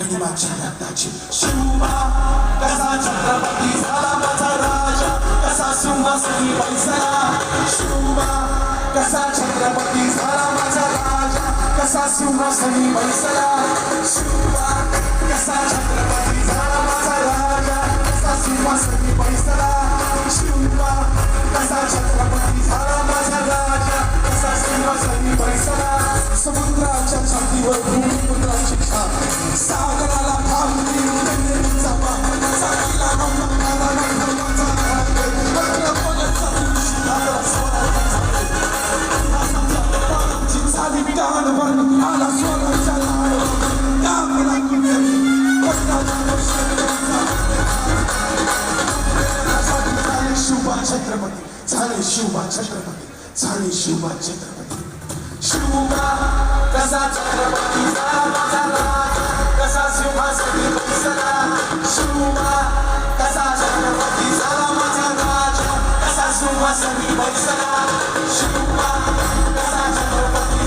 गणिमाच्या रक्ताची शिवबा कसा छत्रपती झाला माझा राजा कसा सिंहासनी बैसला शिवबा कसा छत्रपती झाला माझा राजा कसा सिंहासनी बैसला शिवबा कसा छत्रपती झाला माझा राजा कसा सिंहासनी बैसला शिवबा कसा छत्रपती झाला माझा राजा कसा सिंहासनी बैसला समुद्राच्या छातीवर भूमिपुत्राची छाप सागराला थांबली उडलेलीचा बाप सागीला नमकाला नमकाचा झाली विधान आला स्वराच्या शिवबा छत्रपती झाले शिवबा छत्रपती झाले शिवबा छत्रपती शिवबा कसा छत्रपती झाला माझा राजा कसा सिंहासनी बैसला शिवबा कसा छत्रपती झाला माझा राजा कसा सिंहासनी बैसला शिवबा कसा छत्रपती